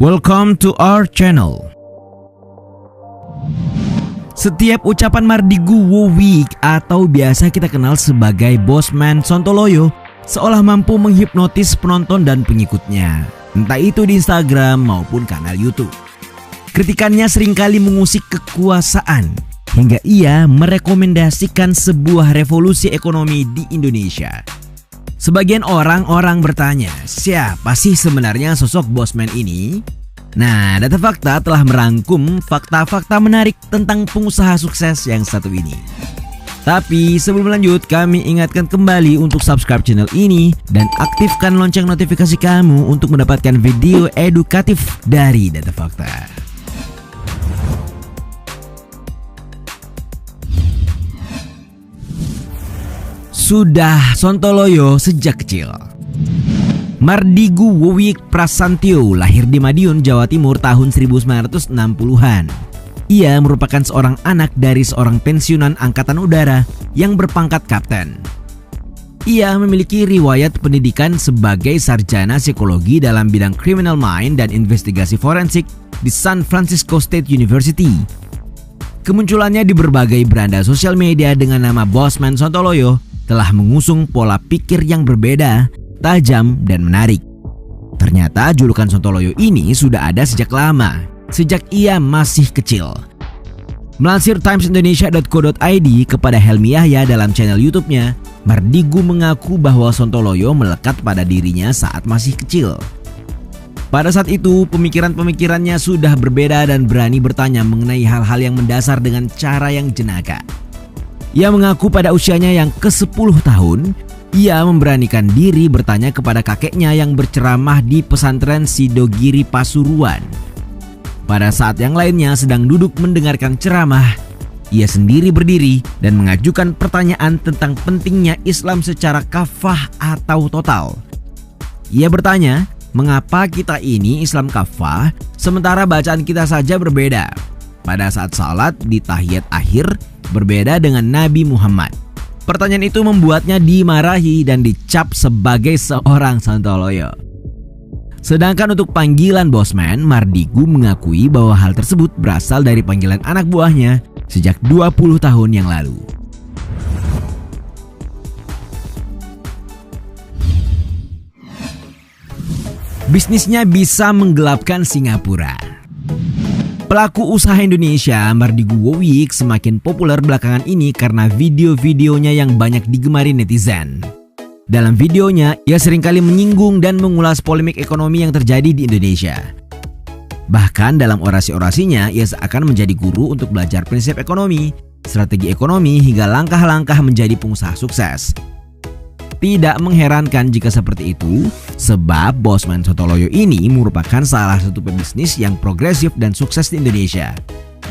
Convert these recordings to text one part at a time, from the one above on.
Welcome to our channel. Setiap ucapan Mardigu Wowik atau biasa kita kenal sebagai Bosman Sontoloyo seolah mampu menghipnotis penonton dan pengikutnya, entah itu di Instagram maupun kanal YouTube. Kritikannya seringkali mengusik kekuasaan hingga ia merekomendasikan sebuah revolusi ekonomi di Indonesia. Sebagian orang bertanya, siapa sih sebenarnya sosok Bosman ini? Nah, Data Fakta telah merangkum fakta-fakta menarik tentang pengusaha sukses yang satu ini. Tapi sebelum lanjut, kami ingatkan kembali untuk subscribe channel ini dan aktifkan lonceng notifikasi kamu untuk mendapatkan video edukatif dari Data Fakta. Sudah Sontoloyo sejak kecil. Mardigu Wowik Prasantyo lahir di Madiun, Jawa Timur tahun 1960-an. Ia merupakan seorang anak dari seorang pensiunan angkatan udara yang berpangkat kapten. Ia memiliki riwayat pendidikan sebagai sarjana psikologi dalam bidang criminal mind dan investigasi forensik di San Francisco State University. Kemunculannya di berbagai beranda sosial media dengan nama Bosman Sontoloyo telah mengusung pola pikir yang berbeda, tajam, dan menarik. Ternyata julukan Sontoloyo ini sudah ada sejak lama, sejak ia masih kecil. Melansir timesindonesia.co.id kepada Helmi Yahya dalam channel YouTube-nya, Mardigu mengaku bahwa Sontoloyo melekat pada dirinya saat masih kecil. Pada saat itu, pemikiran-pemikirannya sudah berbeda dan berani bertanya mengenai hal-hal yang mendasar dengan cara yang jenaka. Ia mengaku pada usianya yang ke-10 tahun, ia memberanikan diri bertanya kepada kakeknya yang berceramah di pesantren Sidogiri Pasuruan. Pada saat yang lainnya sedang duduk mendengarkan ceramah, ia sendiri berdiri dan mengajukan pertanyaan tentang pentingnya Islam secara kafah atau total. Ia bertanya, mengapa kita ini Islam kafah sementara bacaan kita saja berbeda? Pada saat salat di tahiyat akhir berbeda dengan Nabi Muhammad. Pertanyaan itu membuatnya dimarahi dan dicap sebagai seorang Sontoloyo. Sedangkan untuk panggilan Bosman, Mardigu mengakui bahwa hal tersebut berasal dari panggilan anak buahnya sejak 20 tahun yang lalu. Bisnisnya bisa menggelapkan Singapura. Pelaku usaha Indonesia Mardigu Wowik semakin populer belakangan ini karena video-videonya yang banyak digemari netizen. Dalam videonya, ia seringkali menyinggung dan mengulas polemik ekonomi yang terjadi di Indonesia. Bahkan dalam orasi-orasinya, ia seakan menjadi guru untuk belajar prinsip ekonomi, strategi ekonomi, hingga langkah-langkah menjadi pengusaha sukses. Tidak mengherankan jika seperti itu, sebab Bosman Sontoloyo ini merupakan salah satu pebisnis yang progresif dan sukses di Indonesia.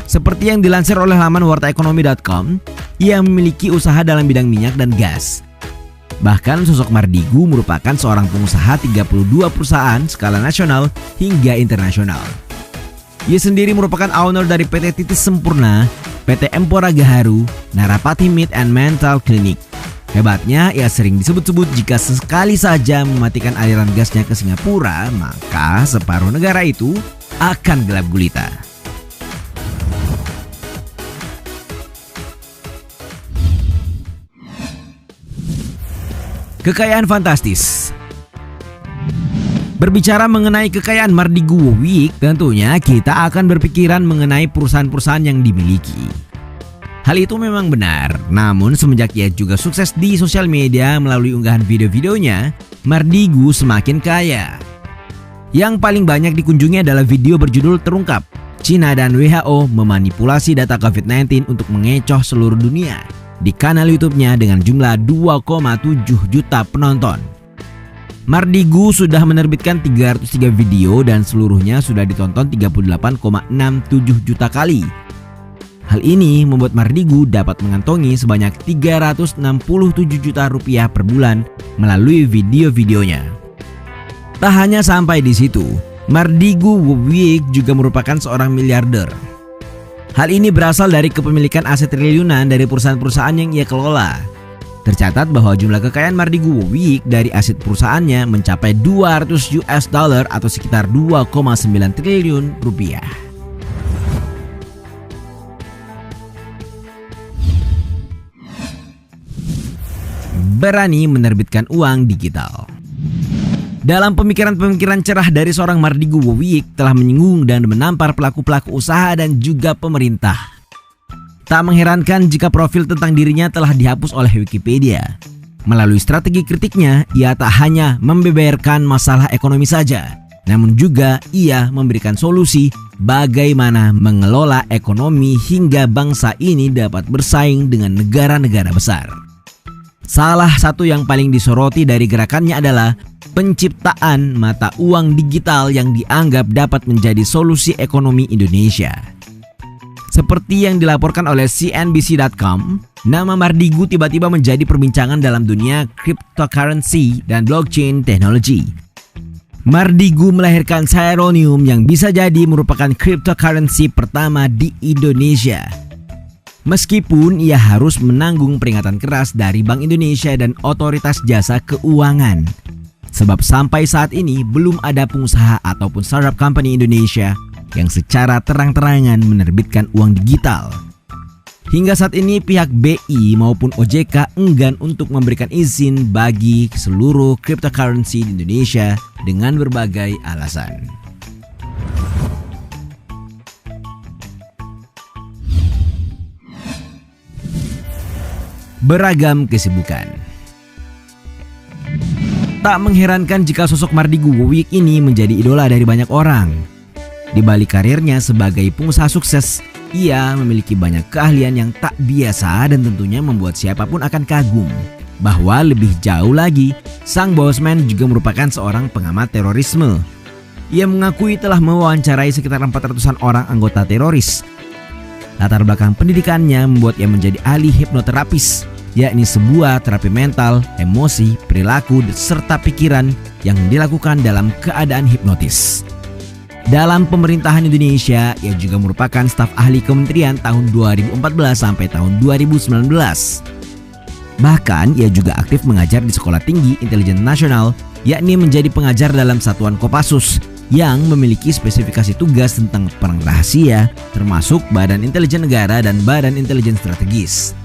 Seperti yang dilansir oleh laman wartaekonomi.com, ia memiliki usaha dalam bidang minyak dan gas. Bahkan sosok Mardigu merupakan seorang pengusaha 32 perusahaan skala nasional hingga internasional. Ia sendiri merupakan owner dari PT Titis Sempurna, PT Empora Gaharu, Narapati Meat and Mental Clinic. Hebatnya, ia sering disebut-sebut jika sekali saja mematikan aliran gasnya ke Singapura, maka separuh negara itu akan gelap gulita. Kekayaan fantastis. Berbicara mengenai kekayaan Mardigu Wowik, tentunya kita akan berpikiran mengenai perusahaan-perusahaan yang dimiliki. Hal itu memang benar, namun semenjak ia juga sukses di sosial media melalui unggahan video-videonya, Mardigu semakin kaya. Yang paling banyak dikunjungi adalah video berjudul terungkap, Cina dan WHO memanipulasi data COVID-19 untuk mengecoh seluruh dunia di kanal YouTube-nya dengan jumlah 2,7 juta penonton. Mardigu sudah menerbitkan 303 video dan seluruhnya sudah ditonton 38,67 juta kali. Hal ini membuat Mardigu dapat mengantongi sebanyak 367 juta rupiah per bulan melalui video-videonya. Tak hanya sampai di situ, Mardigu Wowik juga merupakan seorang miliarder. Hal ini berasal dari kepemilikan aset triliunan dari perusahaan-perusahaan yang ia kelola. Tercatat bahwa jumlah kekayaan Mardi Guwowiak dari aset perusahaannya mencapai $200 atau sekitar 2,9 triliun rupiah. Berani menerbitkan uang digital. Dalam pemikiran-pemikiran cerah dari seorang Mardi Guwowiak telah menyinggung dan menampar pelaku-pelaku usaha dan juga pemerintah. Tak mengherankan jika profil tentang dirinya telah dihapus oleh Wikipedia. Melalui strategi kritiknya, ia tak hanya membeberkan masalah ekonomi saja, namun juga ia memberikan solusi bagaimana mengelola ekonomi hingga bangsa ini dapat bersaing dengan negara-negara besar. Salah satu yang paling disoroti dari gerakannya adalah penciptaan mata uang digital yang dianggap dapat menjadi solusi ekonomi Indonesia. Seperti yang dilaporkan oleh CNBC.com, nama Mardi Gu tiba-tiba menjadi perbincangan dalam dunia cryptocurrency dan blockchain teknologi. Mardi Gu melahirkan Sironium yang bisa jadi merupakan cryptocurrency pertama di Indonesia. Meskipun ia harus menanggung peringatan keras dari Bank Indonesia dan Otoritas Jasa Keuangan. Sebab sampai saat ini belum ada pengusaha ataupun startup company Indonesia yang secara terang-terangan menerbitkan uang digital. Hingga saat ini pihak BI maupun OJK enggan untuk memberikan izin bagi seluruh cryptocurrency di Indonesia dengan berbagai alasan. Beragam kesibukan. Tak mengherankan jika sosok Mardi Guwowiak ini menjadi idola dari banyak orang. Di balik karirnya sebagai pengusaha sukses, ia memiliki banyak keahlian yang tak biasa dan tentunya membuat siapapun akan kagum. Bahwa lebih jauh lagi, sang bosman juga merupakan seorang pengamat terorisme. Ia mengakui telah mewawancarai sekitar 400-an orang anggota teroris. Latar belakang pendidikannya membuat ia menjadi ahli hipnoterapis, yakni sebuah terapi mental, emosi, perilaku, serta pikiran yang dilakukan dalam keadaan hipnotis. Dalam pemerintahan Indonesia, ia juga merupakan staf ahli kementerian tahun 2014 sampai tahun 2019. Bahkan, ia juga aktif mengajar di Sekolah Tinggi Intelijen Nasional, yakni menjadi pengajar dalam Satuan Kopassus yang memiliki spesifikasi tugas tentang perang rahasia, termasuk Badan Intelijen Negara dan Badan Intelijen Strategis.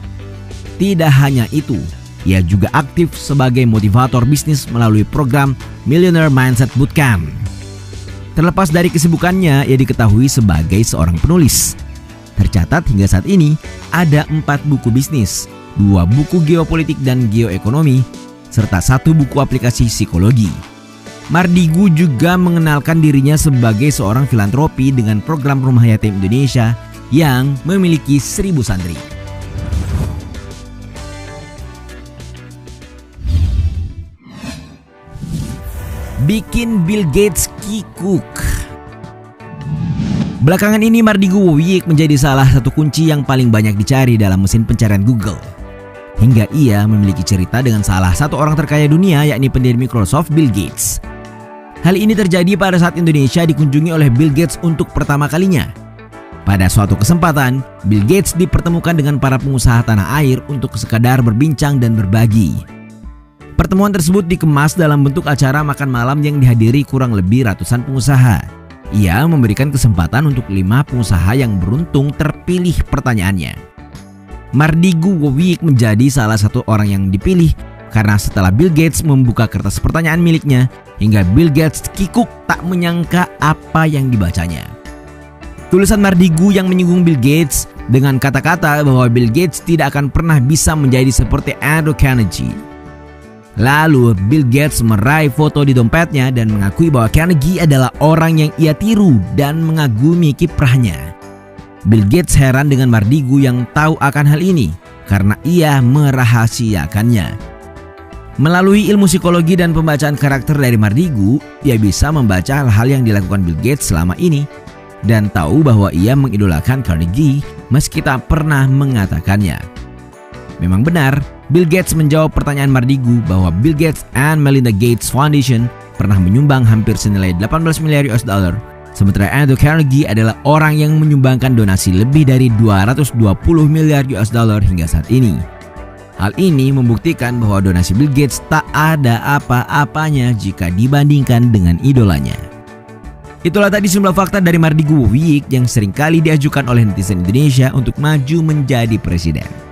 Tidak hanya itu, ia juga aktif sebagai motivator bisnis melalui program Millionaire Mindset Bootcamp. Terlepas dari kesibukannya, ia diketahui sebagai seorang penulis. Tercatat hingga saat ini ada 4 buku bisnis, 2 buku geopolitik dan geoekonomi, serta 1 buku aplikasi psikologi. Mardi Gu juga mengenalkan dirinya sebagai seorang filantropi dengan program Rumah Yatim Indonesia yang memiliki 1000 santri. Bikin Bill Gates kikuk. Belakangan ini Mardi Guwowiak menjadi salah satu kunci yang paling banyak dicari dalam mesin pencarian Google. Hingga ia memiliki cerita dengan salah satu orang terkaya dunia, yakni pendiri Microsoft, Bill Gates. Hal ini terjadi pada saat Indonesia dikunjungi oleh Bill Gates untuk pertama kalinya. Pada suatu kesempatan, Bill Gates dipertemukan dengan para pengusaha tanah air untuk sekadar berbincang dan berbagi. Pertemuan tersebut dikemas dalam bentuk acara makan malam yang dihadiri kurang lebih ratusan pengusaha. Ia memberikan kesempatan untuk 5 pengusaha yang beruntung terpilih pertanyaannya. Mardi Guwowiak menjadi salah satu orang yang dipilih karena setelah Bill Gates membuka kertas pertanyaan miliknya, hingga Bill Gates kikuk tak menyangka apa yang dibacanya. Tulisan Mardi Gu yang menyinggung Bill Gates dengan kata-kata bahwa Bill Gates tidak akan pernah bisa menjadi seperti Andrew Carnegie. Lalu Bill Gates meraih foto di dompetnya dan mengakui bahwa Carnegie adalah orang yang ia tiru dan mengagumi kiprahnya. Bill Gates heran dengan Mardi Gu yang tahu akan hal ini karena ia merahasiakannya. Melalui ilmu psikologi dan pembacaan karakter dari Mardi Gu, ia bisa membaca hal-hal yang dilakukan Bill Gates selama ini dan tahu bahwa ia mengidolakan Carnegie meski tak pernah mengatakannya. Memang benar, Bill Gates menjawab pertanyaan Mardi Gu bahwa Bill Gates and Melinda Gates Foundation pernah menyumbang hampir senilai 18 miliar US dollar, sementara Andrew Carnegie adalah orang yang menyumbangkan donasi lebih dari 220 miliar US dollar hingga saat ini. Hal ini membuktikan bahwa donasi Bill Gates tak ada apa-apanya jika dibandingkan dengan idolanya. Itulah tadi sejumlah fakta dari Mardi Guwowiik yang seringkali diajukan oleh netizen Indonesia untuk maju menjadi presiden.